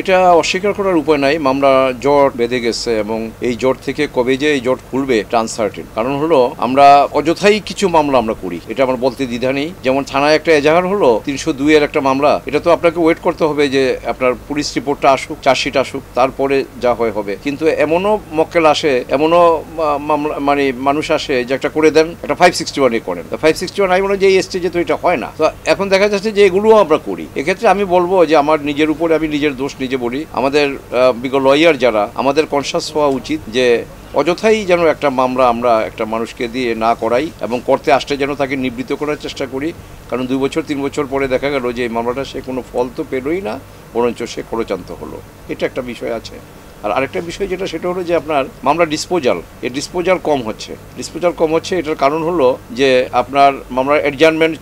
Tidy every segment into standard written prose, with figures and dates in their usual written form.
এটা অস্বীকার করার উপায় নাই। মামলা জট বেঁধে গেছে এবং এই জট থেকে কবে যে এই জট খুলবে এটা আনসার্টেন। কারণ হলো আমরা অযথাই কিছু মামলা আমরা করি, এটা আমার বলতে দ্বিধা নেই। যেমন থানায় একটা এজাহার হলো 302-এর একটা মামলা, এটা তো আপনাকে ওয়েট করতে হবে যে আপনার পুলিশ রিপোর্টটা আসুক, চার্জশিট আসুক, তারপরে যা হয় হবে। কিন্তু এমনও মক্কেল আসে, এমনও মামলা মানে মানুষ আসে যে একটা করে দেন, একটা 561 করেন। 561 আমি মনে হয় যে এই স্টেজে তো এটা হয় না। তো এখন দেখা যাচ্ছে যে এগুলোও আমরা করি। এক্ষেত্রে আমি বলবো যে আমার নিজের উপরে আমি নিজের দোষ নিজে বলি। আমাদের বিজ্ঞ লয়ার যারা, আমাদের কনসাস হওয়া উচিত যে অযথাই যেন একটা মামলা আমরা একটা মানুষকে দিয়ে না করাই এবং করতে আসলে যেন তাকে নিবৃত্ত করার চেষ্টা করি। কারণ 2 বছর 3 বছর পরে দেখা গেল যে এই মামলাটা সে কোনো ফল তো পেলই না, বরঞ্চ সে খরচান্ত হলো। এটা একটা বিষয় আছে। আর আরেকটা বিষয় যেটা, সেটা হলো যে আপনার মামলা ডিসপোজাল, এই ডিসপোজাল কম হচ্ছে। এটার কারণ হলো যে আপনার মামলার অ্যাডজার্নমেন্ট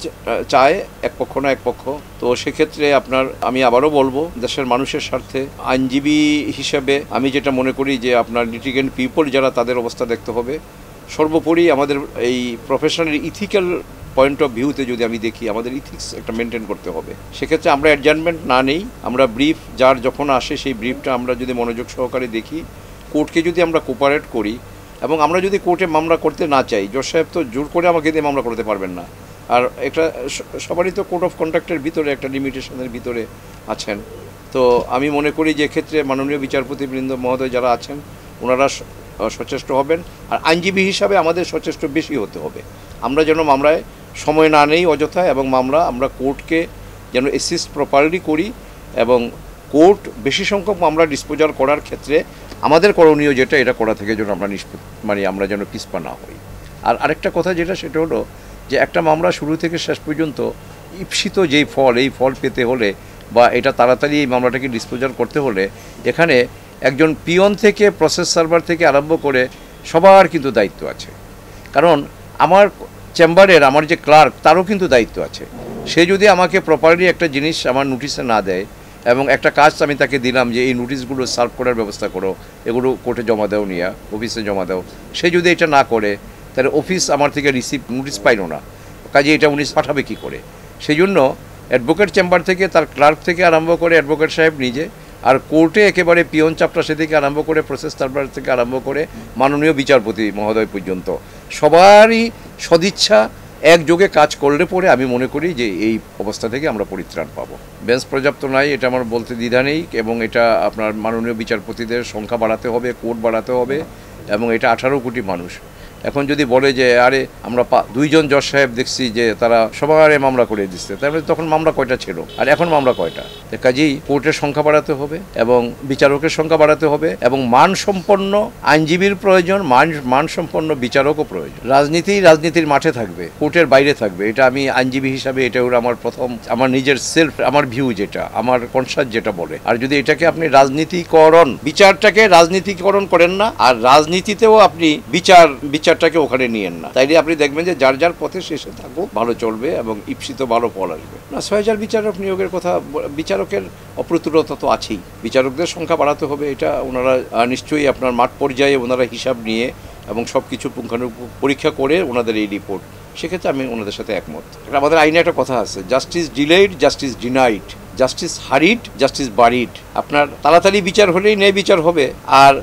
চায় এক পক্ষ না এক পক্ষ। তো সেক্ষেত্রে আপনার আমি আবারও বলবো, দেশের মানুষের স্বার্থে আইনজীবী হিসেবে আমি যেটা মনে করি যে আপনার লিটিগেন্ট পিপল যারা, তাদের অবস্থা দেখতে হবে। সর্বোপরি আমাদের এই প্রফেশনাল ইথিক্যাল পয়েন্ট অফ ভিউতে যদি আমি দেখি, আমাদের ইথিক্স একটা মেনটেন করতে হবে। সেক্ষেত্রে আমরা অ্যাডজার্নমেন্ট না নেই, আমরা ব্রিফ যার যখন আসে সেই ব্রিফটা আমরা যদি মনোযোগ সহকারে দেখি, কোর্টকে যদি আমরা কোপারেট করি, এবং আমরা যদি কোর্টে মামলা করতে না চাই, জজ সাহেব তো জোর করে আমাকে দিয়ে মামলা করতে পারবেন না। আর একটা সবারই তো কোড অফ কন্ডাক্টের ভিতরে একটা লিমিটেশনের ভিতরে আছেন। তো আমি মনে করি যে ক্ষেত্রে মাননীয় বিচারপতিবৃন্দ মহোদয় যারা আছেন ওনারা সচেষ্ট হবেন। আর আইনজীবী হিসাবে আমাদের সচেষ্ট বেশি হতে হবে। আমরা যেন মামলায় সময় না নেই অযথা, এবং আমরা কোর্টকে যেন অ্যাসিস্ট প্রপারলি করি, এবং কোর্ট বেশি সংখ্যক মামলা ডিসপোজাল করার ক্ষেত্রে আমাদের করণীয় যেটা, এটা করা থেকে যেন আমরা আমরা যেন পিছপা না হই। আর আরেকটা কথা যেটা, সেটা হলো যে একটা মামলা শুরু থেকে শেষ পর্যন্ত ঈপ্সিত যেই ফল, এই ফল পেতে হলে বা এটা তাড়াতাড়ি এই মামলাটাকে ডিসপোজাল করতে হলে এখানে একজন পিয়ন থেকে প্রসেস সার্ভার থেকে আরম্ভ করে সবার কিন্তু দায়িত্ব আছে। কারণ আমার চেম্বারের আমার যে ক্লার্ক, তারও কিন্তু দায়িত্ব আছে। সে যদি আমাকে প্রপারলি একটা জিনিস আমার নোটিশে না দেয়, এবং একটা কাজ আমি তাকে দিলাম যে এই নোটিশগুলো সার্ভ করার ব্যবস্থা করো, এগুলো কোর্টে জমা দাও, নিয়ে অফিসে জমা দাও, সে যদি এটা না করে তাহলে অফিস আমার থেকে নোটিশ পাইল না, কাজে এটা উনি পাঠাবে কী করে? সেই জন্য অ্যাডভোকেট চেম্বার থেকে তার ক্লার্ক থেকে আরম্ভ করে অ্যাডভোকেট সাহেব নিজে, আর কোর্টে একেবারে পিয়ন চাপটাসে থেকে আরম্ভ করে প্রসেস সার্ভার থেকে আরম্ভ করে মাননীয় বিচারপতি মহোদয় পর্যন্ত সবারই সদিচ্ছা একযোগে কাজ করলে পরে আমি মনে করি যে এই অবস্থা থেকে আমরা পরিত্রাণ পাবো। বেঞ্চ পর্যাপ্ত নাই, এটা আমার বলতে দ্বিধা নেই, এবং এটা আপনার মাননীয় বিচারপতিদের সংখ্যা বাড়াতে হবে, কোর্ট বাড়াতে হবে, এবং এটা 18 কোটি মানুষ। এখন যদি বলে যে আরে আমরা 2 জন জজ সাহেব দেখছি যে তারা সবারে মামলা করে দিচ্ছে, তারপরে তখন মামলা কয়টা ছিল আর এখন মামলা কয়টা? কাজেই কোর্টের সংখ্যা বাড়াতে হবে এবং বিচারকের সংখ্যা বাড়াতে হবে, এবং মানসম্পন্ন আইনজীবীর প্রয়োজন, মানসম্পন্ন বিচারকও প্রয়োজন। রাজনীতির মাঠে থাকবে, কোর্টের বাইরে থাকবে। এটা আমি আইনজীবী হিসাবে এটা হলো আমার নিজের আমার ভিউ, যেটা আমার কনসাস যেটা বলে। আর যদি এটাকে আপনি বিচারটাকে রাজনীতিকরণ করেন না, আর রাজনীতিতেও আপনি বিচারটাকে ওখানে নিয়েন না, তাইলে আপনি দেখবেন যে যার যার পথে শেষে থাকুক, ভালো চলবে এবং ঈপ্সিত ভালো ফল আসবে না। 6000 বিচারক নিয়োগের কথা, বিচারকের অপ্রতুলতা তো আছেই, বিচারকদের সংখ্যা বাড়াতে হবে। এটা ওনারা নিশ্চয়ই আপনার মাঠ পর্যায়ে ওনারা হিসাব নিয়ে এবং সব কিছু পুঙ্খানুপুঙ্খ পরীক্ষা করে ওনাদের এই রিপোর্ট, সেক্ষেত্রে আমি ওনাদের সাথে একমত। আমাদের আইনে একটা কথা আছে, justice delayed, justice denied, justice হারিড, justice buried. আপনার তাড়াতাড়ি বিচার হলেই ন্যায় বিচার হবে, আর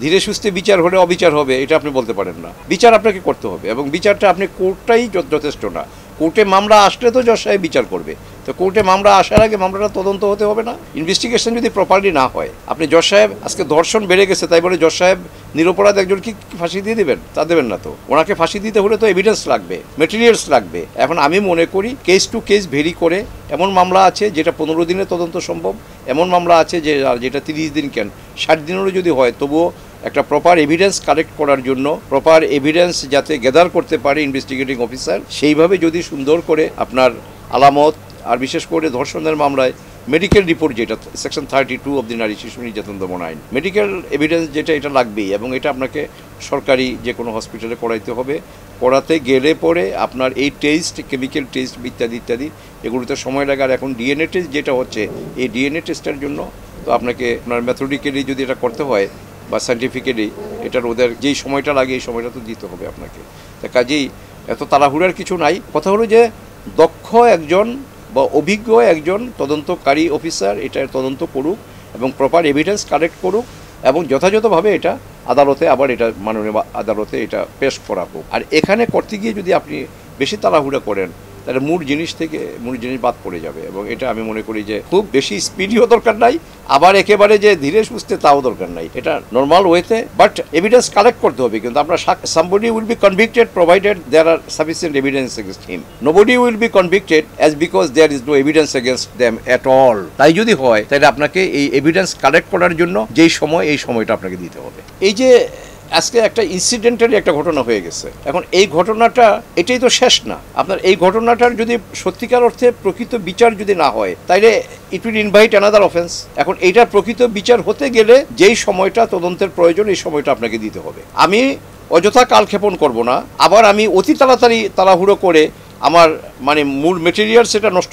ধীরে সুস্থে বিচার হলে অবিচার হবে, এটা আপনি বলতে পারেন না। বিচার আপনাকে করতে হবে, এবং বিচারটা আপনি কোর্টটাই যথেষ্ট না। কোর্টে মামলা আসলে তো জজ সাহেব বিচার করবে, তো কোর্টে মামলা আসার আগে মামলাটা তদন্ত হতে হবে না? ইনভেস্টিগেশন যদি প্রপারলি না হয়, আপনি জজ সাহেব আজকে ধর্ষণ বেড়ে গেছে তাই বলে জজ সাহেব নিরপরাধ একজন কি ফাঁসি দিয়ে দেবেন? তা দেবেন না তো। ওনাকে ফাঁসি দিতে হলে তো এভিডেন্স লাগবে, মেটেরিয়ালস লাগবে। এখন আমি মনে করি কেস টু কেস ভেরি করে, এমন মামলা আছে যেটা 15 দিনে তদন্ত সম্ভব, এমন মামলা আছে যেটা 30 দিন কেন 60 দিনেরও যদি হয়, তবুও একটা প্রপার এভিডেন্স কালেক্ট করার জন্য, প্রপার এভিডেন্স যাতে গ্যাদার করতে পারে ইনভেস্টিগেটিং অফিসার, সেইভাবে যদি সুন্দর করে আপনার আলামত, আর বিশেষ করে ধর্ষণের মামলায় মেডিকেল রিপোর্ট, যেটা সেকশন 32 অব দি নারী শিশু নির্যাতন দমন আইন, মেডিকেল এভিডেন্স যেটা, এটা লাগবেই, এবং এটা আপনাকে সরকারি যে কোনো হসপিটালে করাইতে হবে। করাতে গেলে পরে আপনার এই টেস্ট, কেমিক্যাল টেস্ট ইত্যাদি এগুলোতে সময় লাগে। আর এখন ডিএনএ টেস্ট যেটা হচ্ছে, এই ডিএনএ টেস্টের জন্য তো আপনাকে আপনার মেথডিক্যালি যদি এটা করতে হয় বা সায়েন্টিফিক্যালি, এটার ওদের যেই সময়টা লাগে এই সময়টা তো দিতে হবে আপনাকে। তা কাজেই এত তাড়াহুড়ার কিছু নাই। কথা হলো যে দক্ষ একজন বা অভিজ্ঞ একজন তদন্তকারী অফিসার এটা তদন্ত করুক, এবং প্রপার এভিডেন্স কালেক্ট করুক এবং যথাযথভাবে এটা আদালতে আবার এটা মাননীয় আদালতে এটা পেশ করা হোক। আর এখানে করতে গিয়ে যদি আপনি বেশি তাড়াহুড়া করেন তাহলে মূল জিনিস বাদ পড়ে যাবে, এবং এটা আমি মনে করি যে খুব বেশি স্পিডিও দরকার নাই, আবার একেবারে যে ধীরে সুস্থে তাও দরকার নাই। এটা নর্মাল ওয়েতে বাট এভিডেন্স কালেক্ট করতে হবে। কিন্তু আমরা somebody will be convicted provided there are sufficient evidence against him. Nobody will be convicted as because there is no evidence against them at all. তাই যদি হয় তাহলে আপনাকে এই এভিডেন্স কালেক্ট করার জন্য এই সময়টা আপনাকে দিতে হবে। এই যে আজকে একটা ইনসিডেন্টালি একটা ঘটনা হয়ে গেছে, এখন এই ঘটনাটা এটাই তো শেষ না। আপনার এই ঘটনাটার যদি সত্যিকার অর্থে প্রকৃত বিচার যদি না হয় তাইলে it will invite another offence. এখন এইটার প্রকৃত বিচার হতে গেলে যেই সময়টা তদন্তের প্রয়োজন এই সময়টা আপনাকে দিতে হবে। আমি অযথা কালক্ষেপণ করব না, আবার আমি অতি তাড়াহুড়ো করে আমার মূল মেটেরিয়াল সেটা নষ্ট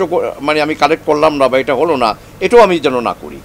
আমি কালেক্ট করলাম না বা এটা হলো না, এটাও আমি যেন না করি।